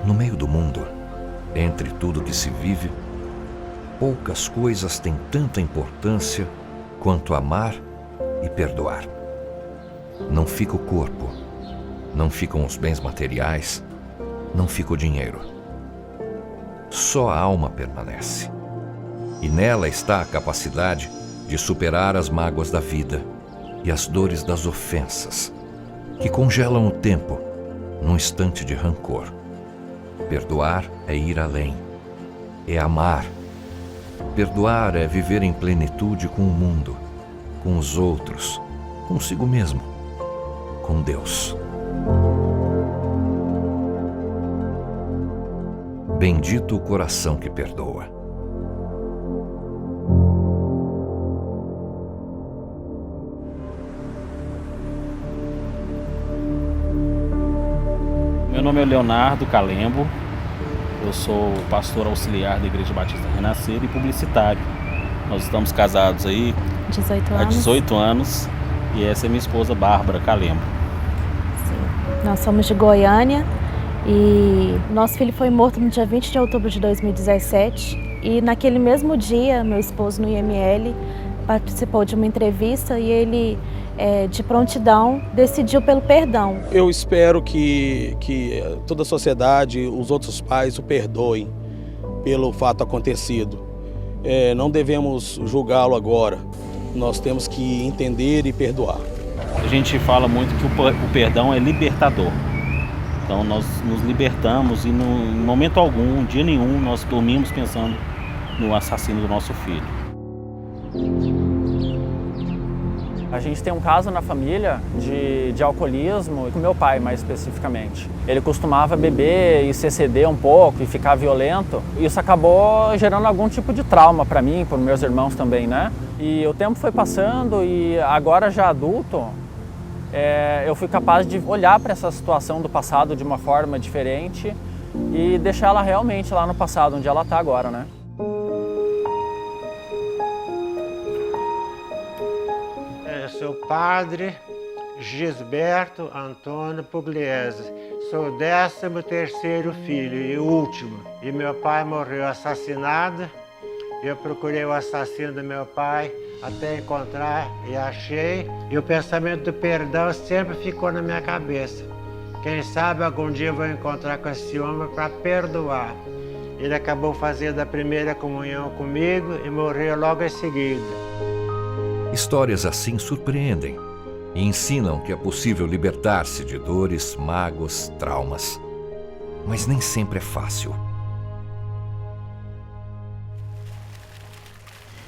No meio do mundo, entre tudo que se vive, poucas coisas têm tanta importância quanto amar e perdoar. Não fica o corpo, não ficam os bens materiais, não fica o dinheiro. Só a alma permanece. E nela está a capacidade de superar as mágoas da vida e as dores das ofensas, que congelam o tempo num instante de rancor. Perdoar é ir além, é amar. Perdoar é viver em plenitude com o mundo, com os outros, consigo mesmo, com Deus. Bendito o coração que perdoa. Meu nome é Leonardo Calembo, eu sou pastor auxiliar da Igreja Batista Renascer e publicitário. Nós estamos casados aí 18 há anos. 18 anos e essa é minha esposa Bárbara Calembo. Sim. Nós somos de Goiânia e nosso filho foi morto no dia 20 de outubro de 2017 e naquele mesmo dia meu esposo no IML participou de uma entrevista e ele de prontidão decidiu pelo perdão. Eu espero que toda a sociedade, os outros pais o perdoem pelo fato acontecido. Não devemos julgá-lo agora, nós temos que entender e perdoar. A gente fala muito que o perdão é libertador. Então nós nos libertamos e em momento algum, dia nenhum, nós dormimos pensando no assassino do nosso filho. A gente tem um caso na família de alcoolismo, com meu pai mais especificamente. Ele costumava beber e se exceder um pouco e ficar violento. Isso acabou gerando algum tipo de trauma para mim, para meus irmãos também, né? E o tempo foi passando e agora já adulto, eu fui capaz de olhar para essa situação do passado de uma forma diferente e deixar ela realmente lá no passado, onde ela está agora, né? Eu sou padre Gisberto Antônio Pugliese. Sou o 13º filho e último. E meu pai morreu assassinado. Eu procurei o assassino do meu pai até encontrar e achei. E o pensamento do perdão sempre ficou na minha cabeça. Quem sabe algum dia eu vou encontrar com esse homem para perdoar. Ele acabou fazendo a primeira comunhão comigo e morreu logo em seguida. Histórias assim surpreendem e ensinam que é possível libertar-se de dores, mágoas, traumas. Mas nem sempre é fácil.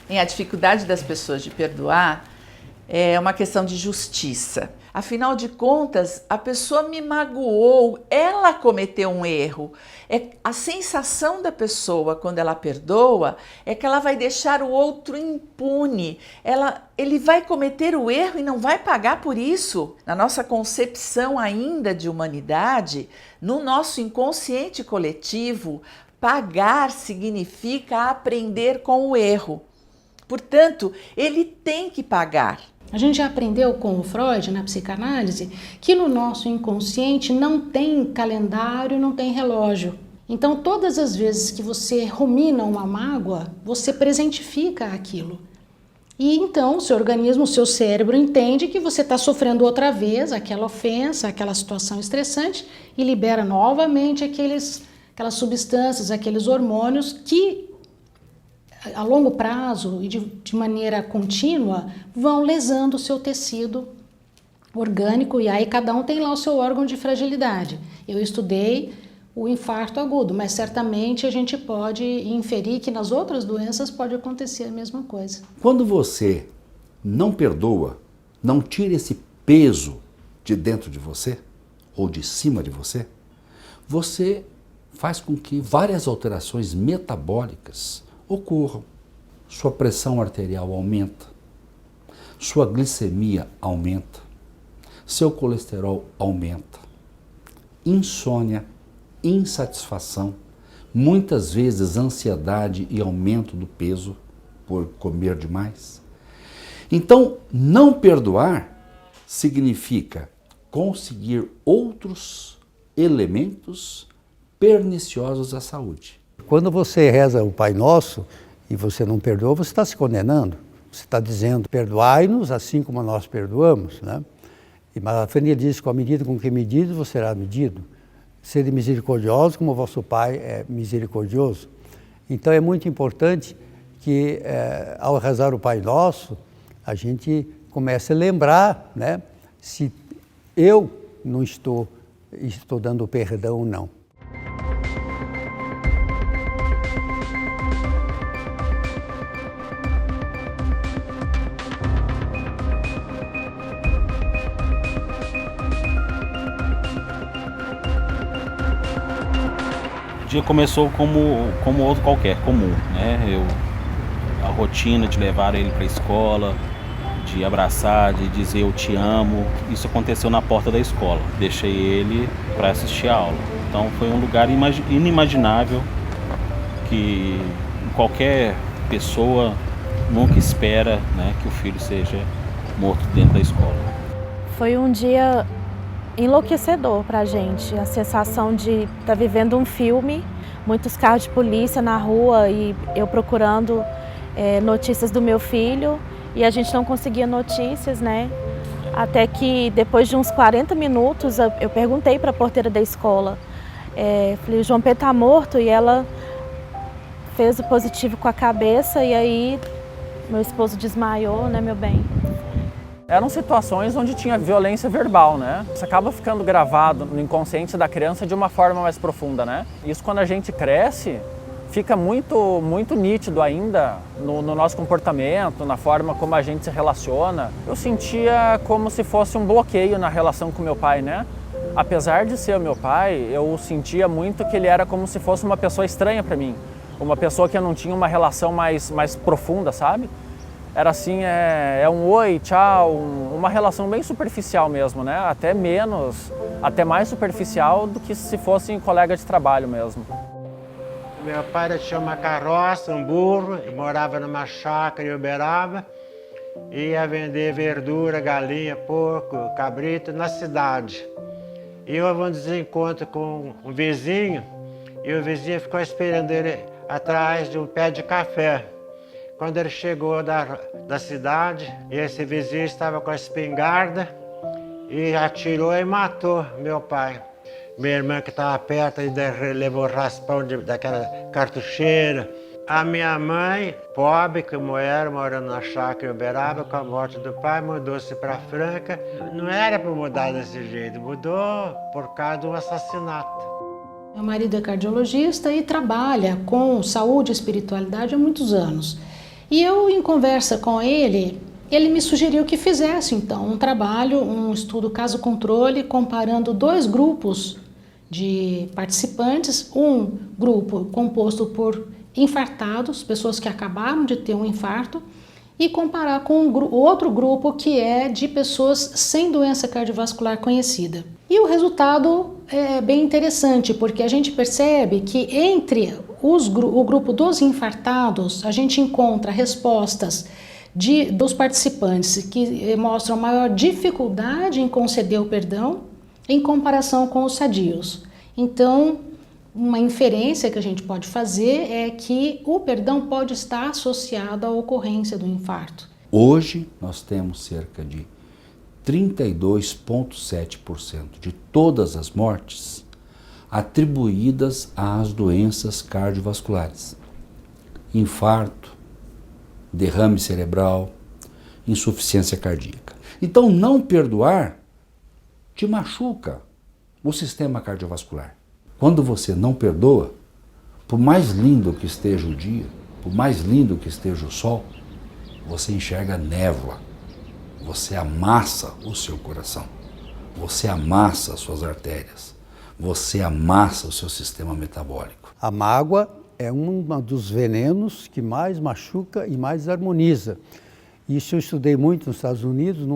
A dificuldade das pessoas de perdoar é uma questão de justiça. Afinal de contas, a pessoa me magoou, ela cometeu um erro. A sensação da pessoa quando ela perdoa é que ela vai deixar o outro impune. Ele vai cometer o erro e não vai pagar por isso. Na nossa concepção ainda de humanidade, no nosso inconsciente coletivo, pagar significa aprender com o erro. Portanto, ele tem que pagar. A gente já aprendeu com o Freud, na psicanálise, que no nosso inconsciente não tem calendário, não tem relógio. Então, todas as vezes que você rumina uma mágoa, você presentifica aquilo. E então, o seu organismo, o seu cérebro entende que você está sofrendo outra vez aquela ofensa, aquela situação estressante e libera novamente aquelas substâncias, aqueles hormônios que a longo prazo e de maneira contínua vão lesando o seu tecido orgânico e aí cada um tem lá o seu órgão de fragilidade. Eu estudei o infarto agudo, mas certamente a gente pode inferir que nas outras doenças pode acontecer a mesma coisa. Quando você não perdoa, não tira esse peso de dentro de você ou de cima de você, você faz com que várias alterações metabólicas ocorram. Sua pressão arterial aumenta, sua glicemia aumenta, seu colesterol aumenta, insônia, insatisfação, muitas vezes ansiedade e aumento do peso por comer demais. Então, não perdoar significa conseguir outros elementos perniciosos à saúde. Quando você reza o Pai Nosso e você não perdoa, você está se condenando. Você está dizendo, perdoai-nos assim como nós perdoamos, né? Mas a Fania diz, com a medida com que medido, você será medido. Sede misericordiosos como o vosso Pai é misericordioso. Então é muito importante que ao rezar o Pai Nosso, a gente comece a lembrar, né, se eu não estou dando perdão ou não. O dia começou como outro qualquer, comum, né? A rotina de levar ele para a escola, de abraçar, de dizer eu te amo, isso aconteceu na porta da escola. Deixei ele para assistir a aula. Então foi um lugar inimaginável que qualquer pessoa nunca espera, né, que o filho seja morto dentro da escola. Foi um dia enlouquecedor para a gente, a sensação de estar vivendo um filme, muitos carros de polícia na rua e eu procurando notícias do meu filho e a gente não conseguia notícias, né? Até que depois de uns 40 minutos eu perguntei para a porteira da escola, falei, o João Pedro está morto, e ela fez o positivo com a cabeça e aí meu esposo desmaiou, né, meu bem? Eram situações onde tinha violência verbal, né? Isso acaba ficando gravado no inconsciente da criança de uma forma mais profunda, né? Isso, quando a gente cresce, fica muito nítido ainda no nosso comportamento, na forma como a gente se relaciona. Eu sentia como se fosse um bloqueio na relação com meu pai, né? Apesar de ser o meu pai, eu sentia muito que ele era como se fosse uma pessoa estranha para mim. Uma pessoa que eu não tinha uma relação mais profunda, sabe? Era assim, um oi, tchau, uma relação bem superficial mesmo, né? Até mais superficial do que se fosse um colega de trabalho mesmo. Meu pai tinha uma carroça, um burro, e morava numa chácara em Uberaba, e ia vender verdura, galinha, porco, cabrito na cidade. E houve um desencontro com um vizinho, e o vizinho ficou esperando ele atrás de um pé de café. Quando ele chegou da cidade, esse vizinho estava com a espingarda e atirou e matou meu pai. Minha irmã, que estava perto, ainda levou raspão daquela cartucheira. A minha mãe, pobre como era, morando na chácara em Uberaba, com a morte do pai, mudou-se para Franca. Não era para mudar desse jeito, mudou por causa de um assassinato. Meu marido é cardiologista e trabalha com saúde e espiritualidade há muitos anos. E eu, em conversa com ele me sugeriu que fizesse, então, um trabalho, um estudo caso-controle, comparando dois grupos de participantes, um grupo composto por infartados, pessoas que acabaram de ter um infarto, e comparar com outro grupo que é de pessoas sem doença cardiovascular conhecida. E o resultado é bem interessante, porque a gente percebe que entre o grupo dos infartados, a gente encontra respostas dos participantes que mostram maior dificuldade em conceder o perdão em comparação com os sadios. Então, uma inferência que a gente pode fazer é que o perdão pode estar associado à ocorrência do infarto. Hoje, nós temos cerca de 32,7% de todas as mortes atribuídas às doenças cardiovasculares. Infarto, derrame cerebral, insuficiência cardíaca. Então, não perdoar te machuca o sistema cardiovascular. Quando você não perdoa, por mais lindo que esteja o dia, por mais lindo que esteja o sol, você enxerga névoa, você amassa o seu coração, você amassa as suas artérias, você amassa o seu sistema metabólico. A mágoa é um dos venenos que mais machuca e mais harmoniza. Isso eu estudei muito nos Estados Unidos,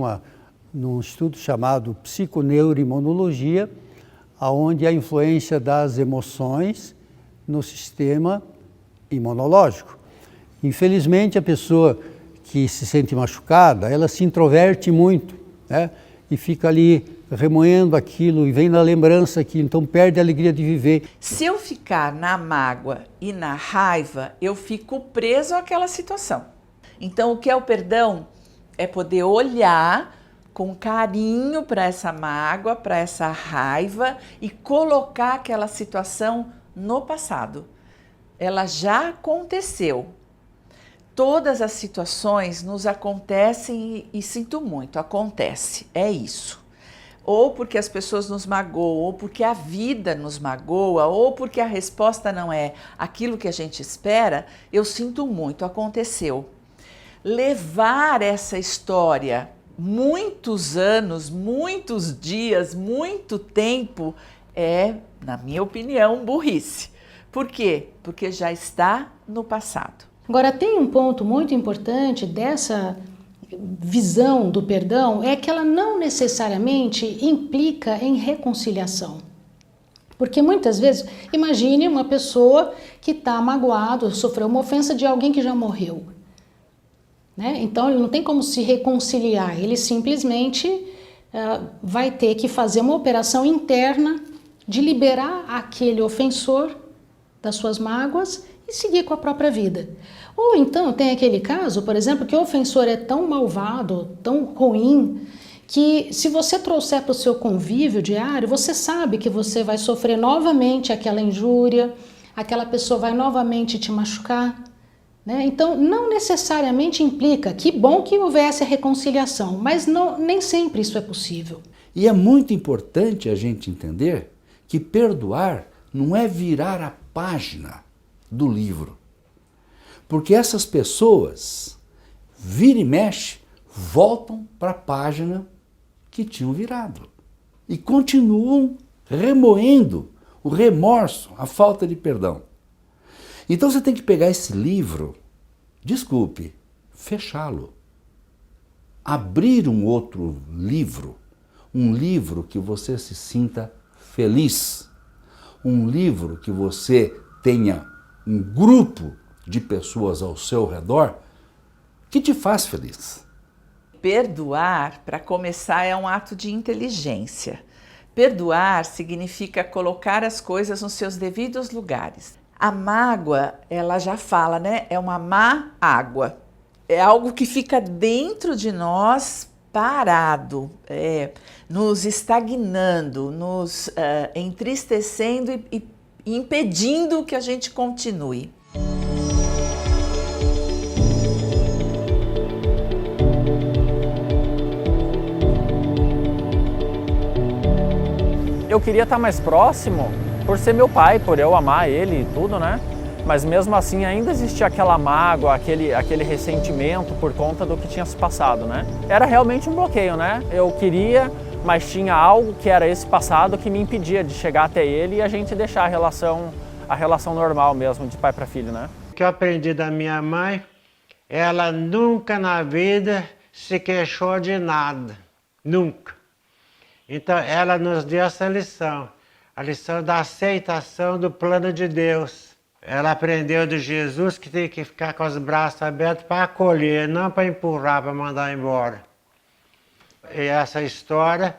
num estudo chamado psiconeuroimunologia, onde a influência das emoções no sistema imunológico. Infelizmente, a pessoa que se sente machucada, ela se introverte muito, né? E fica ali remoendo aquilo e vem na lembrança aqui, então perde a alegria de viver. Se eu ficar na mágoa e na raiva, eu fico preso àquela situação. Então, o que é o perdão? É poder olhar com carinho para essa mágoa, para essa raiva e colocar aquela situação no passado. Ela já aconteceu. Todas as situações nos acontecem e sinto muito, acontece, é isso. Ou porque as pessoas nos magoam, ou porque a vida nos magoa, ou porque a resposta não é aquilo que a gente espera, eu sinto muito, aconteceu. Levar essa história muitos anos, muitos dias, muito tempo é, na minha opinião, burrice. Por quê? Porque já está no passado. Agora, tem um ponto muito importante dessa visão do perdão, é que ela não necessariamente implica em reconciliação. Porque muitas vezes, imagine uma pessoa que está magoado, sofreu uma ofensa de alguém que já morreu. Né? Então, ele não tem como se reconciliar, ele simplesmente vai ter que fazer uma operação interna de liberar aquele ofensor das suas mágoas e seguir com a própria vida. Ou então tem aquele caso, por exemplo, que o ofensor é tão malvado, tão ruim, que se você trouxer para o seu convívio diário, você sabe que você vai sofrer novamente aquela injúria, aquela pessoa vai novamente te machucar. Né? Então, não necessariamente implica, que bom que houvesse a reconciliação, mas nem sempre isso é possível. E é muito importante a gente entender que perdoar não é virar a página do livro. Porque essas pessoas, vira e mexe, voltam para a página que tinham virado. E continuam remoendo o remorso, a falta de perdão. Então você tem que pegar esse livro, desculpe, fechá-lo. Abrir um outro livro, um livro que você se sinta feliz. Um livro que você tenha um grupo de pessoas ao seu redor que te faz feliz. Perdoar, para começar, é um ato de inteligência. Perdoar significa colocar as coisas nos seus devidos lugares. A mágoa, ela já fala, né? É uma má água. É algo que fica dentro de nós parado, nos estagnando, nos entristecendo e impedindo que a gente continue. Eu queria estar mais próximo por ser meu pai, por eu amar ele e tudo, né? Mas mesmo assim ainda existia aquela mágoa, aquele ressentimento por conta do que tinha se passado, né? Era realmente um bloqueio, né? Eu queria, mas tinha algo que era esse passado que me impedia de chegar até ele e a gente deixar a relação normal mesmo, de pai para filho, né? O que eu aprendi da minha mãe, ela nunca na vida se queixou de nada, nunca. Então ela nos deu essa lição, a lição da aceitação do plano de Deus. Ela aprendeu de Jesus que tem que ficar com os braços abertos para acolher, não para empurrar, para mandar embora. E essa história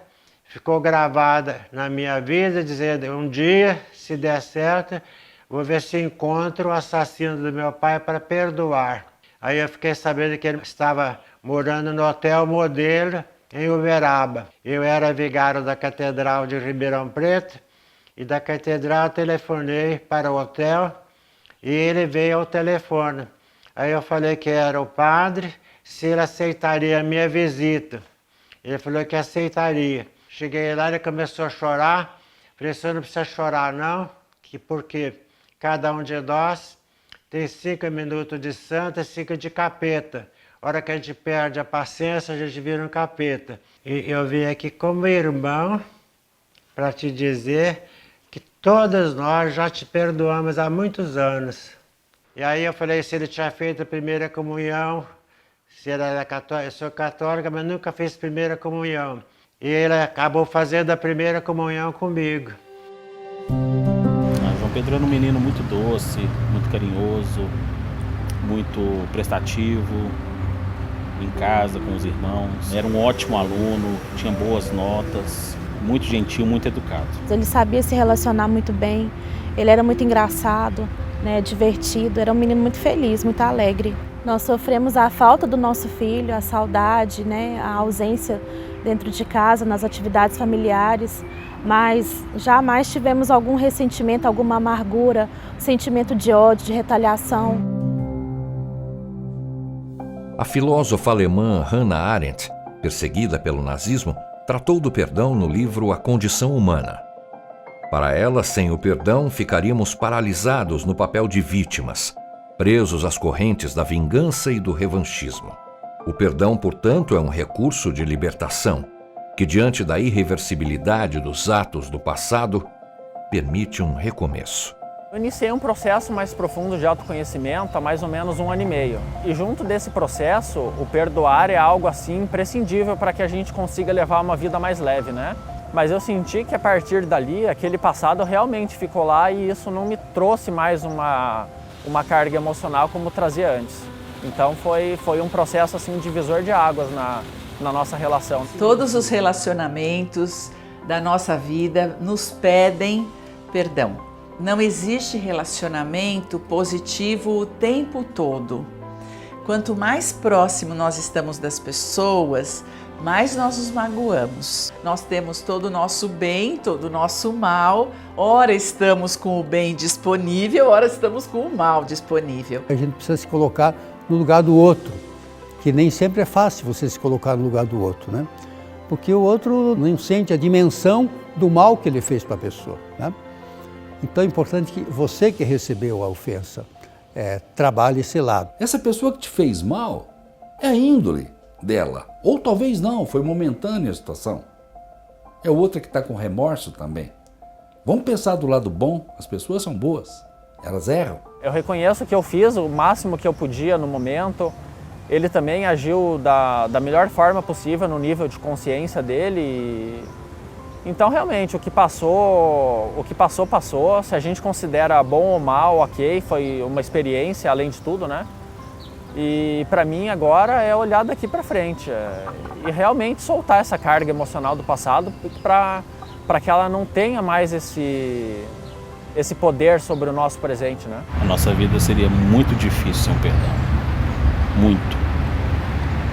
ficou gravada na minha vida, dizendo, um dia, se der certo, vou ver se encontro o assassino do meu pai para perdoar. Aí eu fiquei sabendo que ele estava morando no Hotel Modelo, em Uberaba. Eu era vigário da Catedral de Ribeirão Preto e da Catedral telefonei para o hotel e ele veio ao telefone. Aí eu falei que era o padre, se ele aceitaria a minha visita. Ele falou que aceitaria. Cheguei lá, ele começou a chorar. Falei, você não precisa chorar não, porque cada um de nós tem 5 minutos de santo e 5 de capeta. A hora que a gente perde a paciência, a gente vira um capeta. E eu vim aqui como irmão para te dizer que todos nós já te perdoamos há muitos anos. E aí eu falei se ele tinha feito a primeira comunhão, se ele era católico, eu sou católica, mas nunca fiz primeira comunhão. E ele acabou fazendo a primeira comunhão comigo. João Pedro era um menino muito doce, muito carinhoso, muito prestativo, em casa, com os irmãos. Era um ótimo aluno, tinha boas notas. muito gentil, muito educado. Ele sabia se relacionar muito bem, ele era muito engraçado, né, divertido, era um menino muito feliz, muito alegre. Nós sofremos a falta do nosso filho, a saudade, né, a ausência dentro de casa, nas atividades familiares, mas jamais tivemos algum ressentimento, alguma amargura, sentimento de ódio, de retaliação. A filósofa alemã Hannah Arendt, perseguida pelo nazismo, tratou do perdão no livro A Condição Humana. Para ela, sem o perdão, ficaríamos paralisados no papel de vítimas, presos às correntes da vingança e do revanchismo. O perdão, portanto, é um recurso de libertação, que, diante da irreversibilidade dos atos do passado, permite um recomeço. Eu iniciei um processo mais profundo de autoconhecimento há mais ou menos 1 ano e meio. E junto desse processo, o perdoar é algo assim imprescindível para que a gente consiga levar uma vida mais leve, né? Mas eu senti que a partir dali, aquele passado realmente ficou lá e isso não me trouxe mais uma carga emocional como trazia antes. Então foi um processo assim divisor de águas na nossa relação. Todos os relacionamentos da nossa vida nos pedem perdão. Não existe relacionamento positivo o tempo todo. Quanto mais próximo nós estamos das pessoas, mais nós nos magoamos. Nós temos todo o nosso bem, todo o nosso mal. Ora estamos com o bem disponível, ora estamos com o mal disponível. A gente precisa se colocar no lugar do outro, que nem sempre é fácil você se colocar no lugar do outro, né? Porque o outro não sente a dimensão do mal que ele fez para a pessoa, né? Então é importante que você que recebeu a ofensa trabalhe esse lado. Essa pessoa que te fez mal é a índole dela. Ou talvez não, foi momentânea a situação. É outra que está com remorso também. Vamos pensar do lado bom, as pessoas são boas, elas erram. Eu reconheço que eu fiz o máximo que eu podia no momento. Ele também agiu da melhor forma possível no nível de consciência dele. Então realmente o que passou, passou. Se a gente considera bom ou mal, ok, foi uma experiência além de tudo, né? E para mim agora é olhar daqui para frente e realmente soltar essa carga emocional do passado para que ela não tenha mais esse poder sobre o nosso presente, né? A nossa vida seria muito difícil sem o perdão. Muito.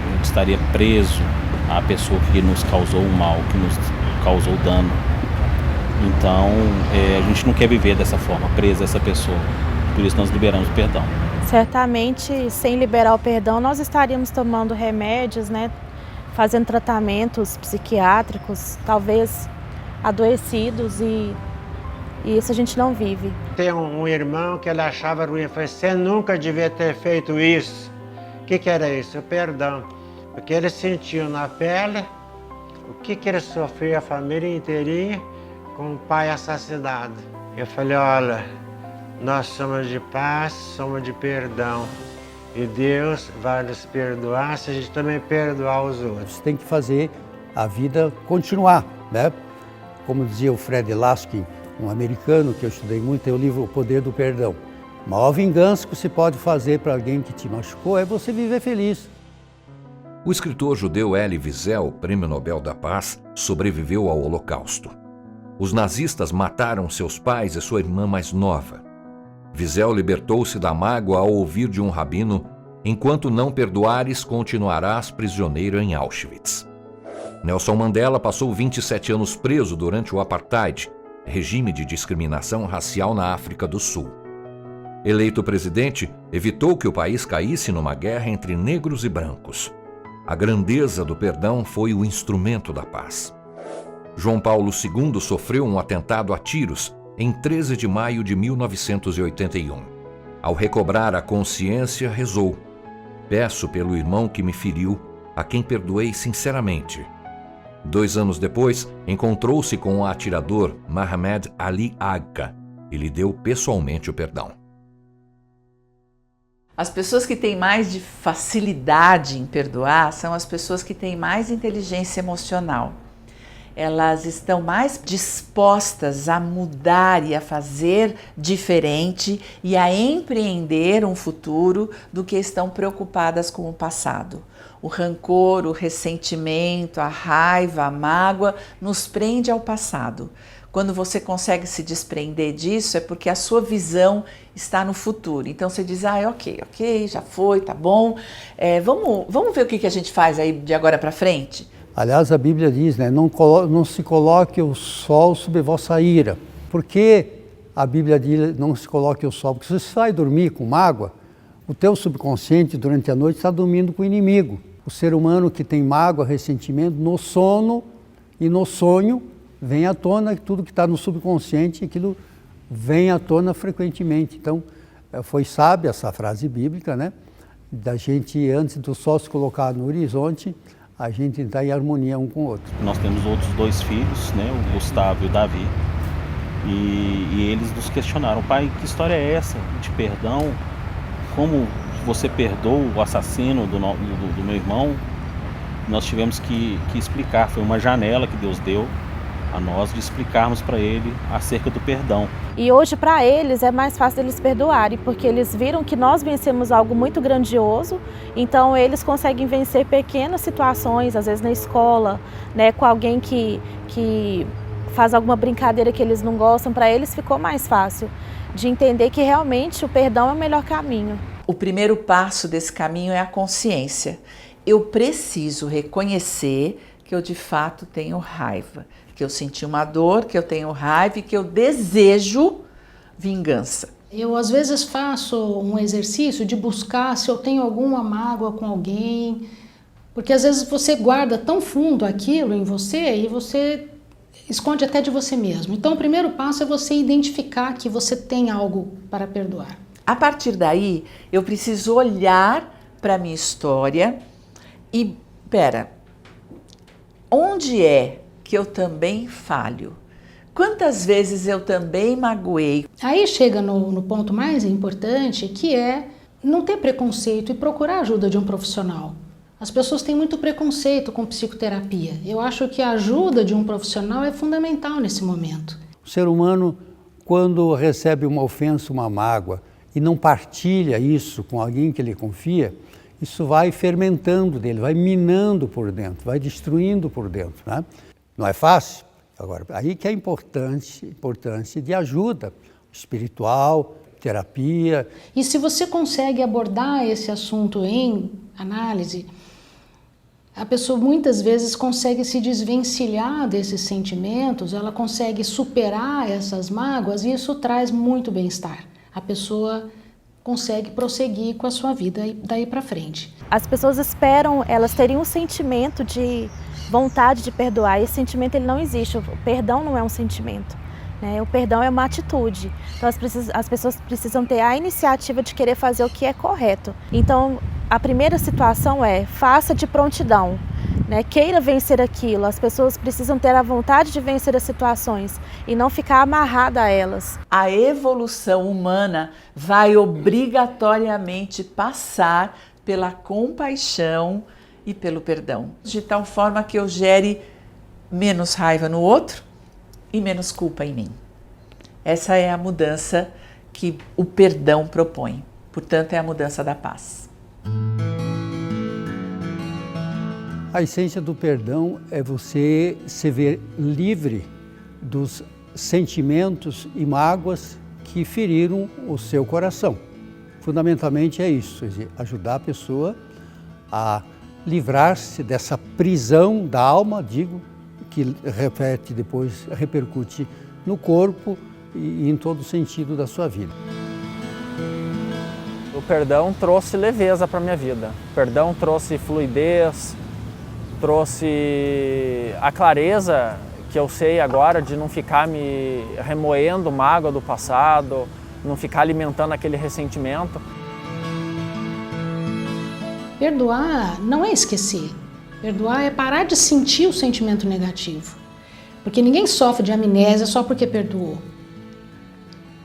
A gente estaria preso à pessoa que nos causou o mal, que nos causou dano. Então, a gente não quer viver dessa forma, preso a essa pessoa. Por isso nós liberamos o perdão. Certamente, sem liberar o perdão, nós estaríamos tomando remédios, né? Fazendo tratamentos psiquiátricos, talvez adoecidos, e isso a gente não vive. Tem um irmão que ele achava ruim, falou, você nunca devia ter feito isso. O que era isso? O perdão. Porque ele sentiu na pele o que ele sofreu a família inteirinha com o pai assassinado. Eu falei, olha, nós somos de paz, somos de perdão. E Deus vai nos perdoar se a gente também perdoar os outros. Você tem que fazer a vida continuar, né? Como dizia o Fred Laskin, um americano que eu estudei muito, tem o livro O Poder do Perdão. A maior vingança que você pode fazer para alguém que te machucou é você viver feliz. O escritor judeu Elie Wiesel, Prêmio Nobel da Paz, sobreviveu ao Holocausto. Os nazistas mataram seus pais e sua irmã mais nova. Wiesel libertou-se da mágoa ao ouvir de um rabino: enquanto não perdoares, continuarás prisioneiro em Auschwitz. Nelson Mandela passou 27 anos preso durante o Apartheid, regime de discriminação racial na África do Sul. Eleito presidente, evitou que o país caísse numa guerra entre negros e brancos. A grandeza do perdão foi o instrumento da paz. João Paulo II sofreu um atentado a tiros em 13 de maio de 1981. Ao recobrar a consciência, rezou: peço pelo irmão que me feriu, a quem perdoei sinceramente. 2 anos depois, encontrou-se com o atirador Mohamed Ali Agca e lhe deu pessoalmente o perdão. As pessoas que têm mais de facilidade em perdoar são as pessoas que têm mais inteligência emocional. elas estão mais dispostas a mudar e a fazer diferente e a empreender um futuro do que estão preocupadas com o passado. O rancor, o ressentimento, a raiva, a mágoa nos prende ao passado. Quando você consegue se desprender disso é porque a sua visão está no futuro. Então você diz, ok, já foi, tá bom. Vamos ver o que a gente faz aí de agora para frente? Aliás, a Bíblia diz, né, não se coloque o sol sobre vossa ira. Por que a Bíblia diz não se coloque o sol? Porque se você vai dormir com mágoa, o teu subconsciente durante a noite está dormindo com o inimigo. O ser humano que tem mágoa, ressentimento, no sono e no sonho, vem à tona tudo que está no subconsciente, aquilo vem à tona frequentemente. Então, foi sábia essa frase bíblica, né? Da gente, antes do sol se colocar no horizonte, a gente está em harmonia um com o outro. Nós temos outros 2 filhos, né? O Gustavo e o Davi. E eles nos questionaram, pai, que história é essa de perdão? Como você perdoa o assassino do meu irmão? Nós tivemos que explicar, foi uma janela que Deus deu a nós de explicarmos para ele acerca do perdão. E hoje para eles é mais fácil eles perdoarem, porque eles viram que nós vencemos algo muito grandioso, então eles conseguem vencer pequenas situações, às vezes na escola, né, com alguém que faz alguma brincadeira que eles não gostam, para eles ficou mais fácil de entender que realmente o perdão é o melhor caminho. O primeiro passo desse caminho é a consciência. Eu preciso reconhecer que eu de fato tenho raiva, que eu senti uma dor, que eu tenho raiva e que eu desejo vingança. Eu às vezes faço um exercício de buscar se eu tenho alguma mágoa com alguém, porque às vezes você guarda tão fundo aquilo em você e você esconde até de você mesmo. Então o primeiro passo é você identificar que você tem algo para perdoar. A partir daí, eu preciso olhar para a minha história e, onde é que eu também falho? Quantas vezes eu também magoei? Aí chega no ponto mais importante, que é não ter preconceito e procurar a ajuda de um profissional. As pessoas têm muito preconceito com psicoterapia. Eu acho que a ajuda de um profissional é fundamental nesse momento. O ser humano, quando recebe uma ofensa, uma mágoa, e não partilha isso com alguém que ele confia, isso vai fermentando dele, vai minando por dentro, vai destruindo por dentro, né? Não é fácil? Agora, aí que é importância de ajuda espiritual, terapia. E se você consegue abordar esse assunto em análise, a pessoa muitas vezes consegue se desvencilhar desses sentimentos, ela consegue superar essas mágoas e isso traz muito bem-estar. A pessoa consegue prosseguir com a sua vida daí para frente. As pessoas esperam elas terem um sentimento de vontade de perdoar. Esse sentimento ele não existe. O perdão não é um sentimento, né? O perdão é uma atitude. Então as pessoas precisam ter a iniciativa de querer fazer o que é correto. Então a primeira situação é faça de prontidão, né? Queira vencer aquilo. As pessoas precisam ter a vontade de vencer as situações e não ficar amarrada a elas. A evolução humana vai obrigatoriamente passar pela compaixão e pelo perdão, de tal forma que eu gere menos raiva no outro e menos culpa em mim. Essa é a mudança que o perdão propõe. Portanto, é a mudança da paz. A essência do perdão é você se ver livre dos sentimentos e mágoas que feriram o seu coração. Fundamentalmente é isso, ajudar a pessoa a livrar-se dessa prisão da alma, que repercute no corpo e em todo o sentido da sua vida. O perdão trouxe leveza para a minha vida. O perdão trouxe fluidez, trouxe a clareza que eu sei agora de não ficar me remoendo mágoa do passado, não ficar alimentando aquele ressentimento. Perdoar não é esquecer. Perdoar é parar de sentir o sentimento negativo. Porque ninguém sofre de amnésia só porque perdoou.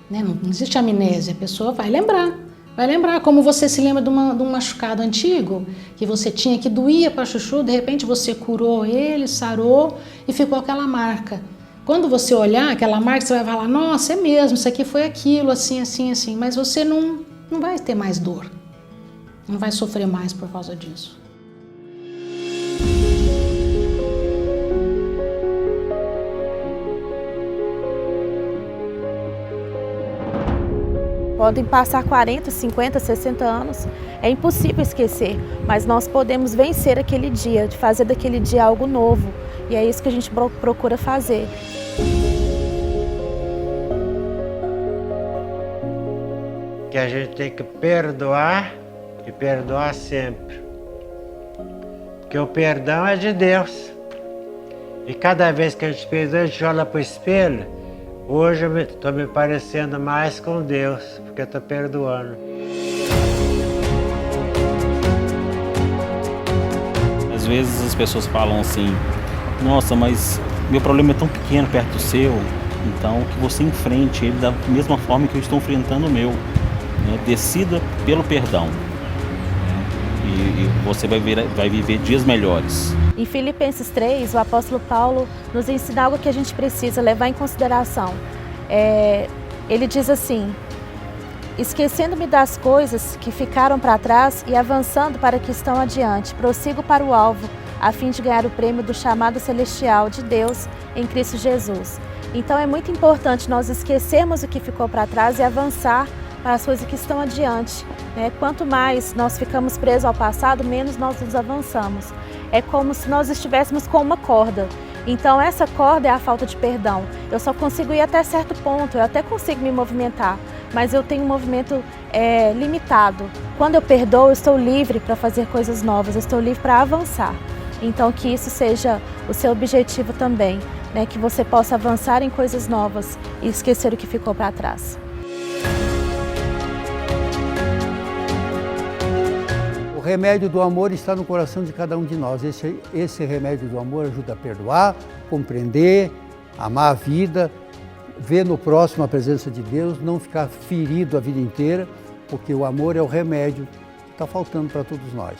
Né? Não existe amnésia, a pessoa vai lembrar. Vai lembrar como você se lembra de um machucado antigo, que você tinha que doía para chuchu, de repente você curou ele, sarou e ficou aquela marca. Quando você olhar aquela marca, você vai falar, nossa, é mesmo, isso aqui foi aquilo, assim, assim, assim. Mas você não vai ter mais dor, não vai sofrer mais por causa disso. Podem passar 40, 50, 60 anos, é impossível esquecer, mas nós podemos vencer aquele dia, de fazer daquele dia algo novo, e é isso que a gente procura fazer. Que a gente tem que perdoar e perdoar sempre. Porque o perdão é de Deus. E cada vez que a gente perdoa, a gente olha para o espelho. Hoje eu estou me parecendo mais com Deus, porque eu estou perdoando. Às vezes as pessoas falam assim, nossa, mas meu problema é tão pequeno perto do seu, então que você enfrente ele da mesma forma que eu estou enfrentando o meu. Decida pelo perdão, e você vai viver dias melhores. Em Filipenses 3, o apóstolo Paulo nos ensina algo que a gente precisa levar em consideração. Ele diz assim, esquecendo-me das coisas que ficaram para trás e avançando para que estão adiante, prossigo para o alvo, a fim de ganhar o prêmio do chamado celestial de Deus em Cristo Jesus. Então é muito importante nós esquecermos o que ficou para trás e avançar para as coisas que estão adiante. Quanto mais nós ficamos presos ao passado, menos nós nos avançamos. É como se nós estivéssemos com uma corda. Então essa corda é a falta de perdão. Eu só consigo ir até certo ponto, eu até consigo me movimentar, mas eu tenho um movimento limitado. Quando eu perdoo, eu estou livre para fazer coisas novas, eu estou livre para avançar. Então que isso seja o seu objetivo também, que você possa avançar em coisas novas e esquecer o que ficou para trás. O remédio do amor está no coração de cada um de nós. Esse remédio do amor ajuda a perdoar, compreender, amar a vida, ver no próximo a presença de Deus, não ficar ferido a vida inteira, porque o amor é o remédio que está faltando para todos nós.